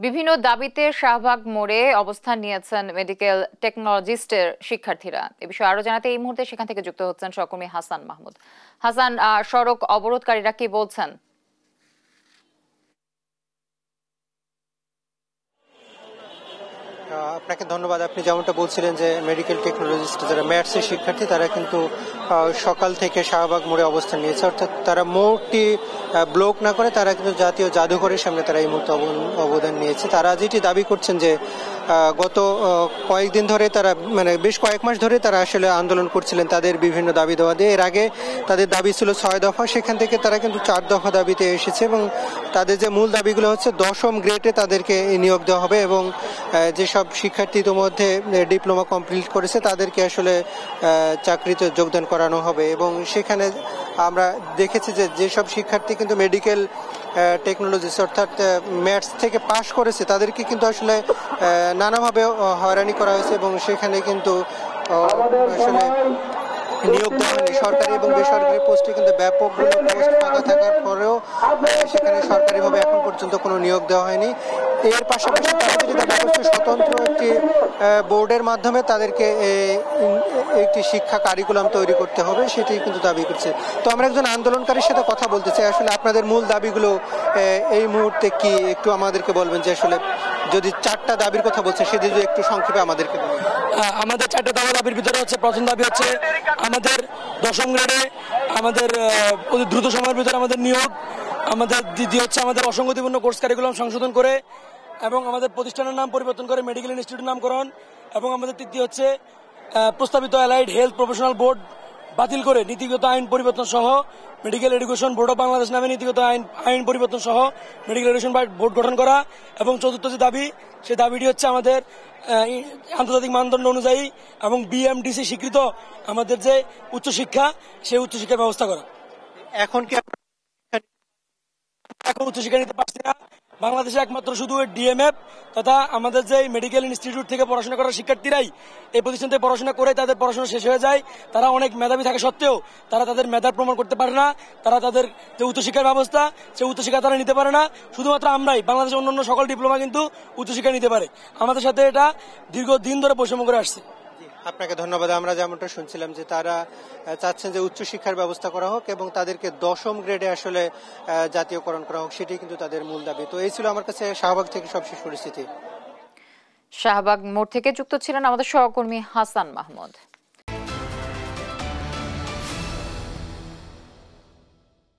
বিভিন্ন দাবিতে শাহবাগ মোড়ে অবস্থান নিয়েছেন মেডিকেল টেকনোলজিস্টের শিক্ষার্থীরা। এ বিষয়ে আরো জানাতে এই মুহূর্তে সেখান থেকে যুক্ত হচ্ছেন সহকর্মী হাসান মাহমুদ। হাসান, সড়ক অবরোধকারীরা কি বলছেন? আপনাকে ধন্যবাদ। আপনি যেমনটা বলছিলেন যে মেডিকেল টেকনোলজিস্ট যারা ম্যাথসের শিক্ষার্থী তারা কিন্তু সকাল থেকে শাহবাগ মোড়ে অবস্থান নিয়েছে, অর্থাৎ তারা মোড়টি ব্লক না করে তারা কিন্তু জাতীয় জাদুঘরের সামনে তারা এই মুহূর্তে অবদান নিয়েছে। তারা যেটি দাবি করছেন যে গত কয়েকদিন ধরে তারা বেশ কয়েক মাস ধরে তারা আসলে আন্দোলন করছিলেন তাদের বিভিন্ন দাবি দেওয়া দিয়ে। এর আগে তাদের দাবি ছিল 6 দফা, সেখান থেকে তারা কিন্তু 4 দফা দাবিতে এসেছে এবং তাদের যে মূল দাবিগুলো হচ্ছে 10ম গ্রেডে তাদেরকে নিয়োগ দেওয়া হবে এবং যেসব শিক্ষার্থী ইতিমধ্যে ডিপ্লোমা কমপ্লিট করেছে তাদেরকে আসলে চাকরিতে যোগদান করানো হবে। এবং সেখানে আমরা দেখেছি যে যেসব শিক্ষার্থী কিন্তু মেডিকেল টেকনোলজিস অর্থাৎ ম্যাথস থেকে পাশ করেছে তাদেরকে কিন্তু আসলে নানাভাবে হয়রানি করা হয়েছে এবং সেখানে কিন্তু আসলে নিয়োগ দেওয়া হয়নি। সরকারি এবং বেসরকারি পোস্টে কিন্তু ব্যাপকগুলো পোস্ট ফাঁকা থাকার পরেও সেখানে সরকারিভাবে এখন পর্যন্ত কোনো নিয়োগ দেওয়া হয়নি। এর পাশাপাশি তারা যেটি দাবি করছে স্বতন্ত্র একটি বোর্ডের মাধ্যমে তাদেরকে একটি শিক্ষা কারিকুলাম তৈরি করতে হবে, সেটি কিন্তু দাবি করছে। তো আমরা একজন আন্দোলনকারীর সাথে কথা বলতে চাই, আসলে আপনাদের মূল দাবিগুলো এই মুহূর্তে কি একটু আমাদেরকে বলবেন, যে আসলে যদি 4টা দাবির কথা বলছে সেটি যদি একটু সংক্ষেপে আমাদেরকে বলবেন। আমাদের 4টা দাবির ভিতরে হচ্ছে, প্রথম দাবি হচ্ছে আমাদের 10ম গ্রেডে আমাদের অতি দ্রুত সময়ের ভিতরে আমাদের নিয়োগ। আমাদের দ্বিতীয় হচ্ছে আমাদের অসঙ্গতিপূর্ণ কোর্স কারিকুলাম সংশোধন করে এবং আমাদের প্রতিষ্ঠানের নাম পরিবর্তন করে মেডিকেল ইনস্টিটিউট নামকরণ। এবং আমাদের তৃতীয় হচ্ছে প্রস্তাবিত অ্যালাইড হেলথ প্রফেশনাল বোর্ড বাতিল করে নীতিগত আইন পরিবর্তন সহ medical education board of Bangladesh নামে নীতিগত আইন পরিবর্তন সহ মেডিকেল এডুকেশন বোর্ড গঠন করা। এবং চতুর্থ যে দাবি, সেই দাবিটি হচ্ছে আমাদের আন্তর্জাতিক মানদণ্ড অনুযায়ী এবং বিএমডিসি স্বীকৃত আমাদের যে উচ্চশিক্ষা, সেই উচ্চশিক্ষার ব্যবস্থা করা। এখন উচ্চশিক্ষা নিতে পারছি না। বাংলাদেশে একমাত্র শুধু ডিএমএফ তথা আমাদের যে মেডিকেল ইনস্টিটিউট থেকে পড়াশোনা করার শিক্ষার্থীরাই এই প্রতিষ্ঠান থেকে পড়াশোনা করে তাদের পড়াশোনা শেষ হয়ে যায়। তারা অনেক মেধাবী থাকা সত্ত্বেও তারা তাদের মেধার প্রমাণ করতে পারে না। তারা তাদের যে উচ্চশিক্ষার ব্যবস্থা, সেই উচ্চশিক্ষা তারা নিতে পারে না। শুধুমাত্র আমরাই, বাংলাদেশের অন্যান্য সকল ডিপ্লোমা কিন্তু উচ্চশিক্ষা নিতে পারে। আমাদের সাথে এটা দীর্ঘদিন ধরে বৈষম্য করে আসছে। আপনাকে ধন্যবাদ। আমরা যেমনটা শুনছিলাম যে তারা চাচ্ছেন যে উচ্চশিক্ষার ব্যবস্থা করা হোক এবং তাদেরকে 10ম গ্রেডে আসলে জাতীয়করণ করা হোক, সেটি কিন্তু তাদের মূল দাবি। তো এই ছিল আমার কাছে শাহবাগ থেকে সবশেষ পরিস্থিতি। শাহবাগ মোড় থেকে যুক্ত ছিলেন আমাদের সহকর্মী হাসান মাহমুদ।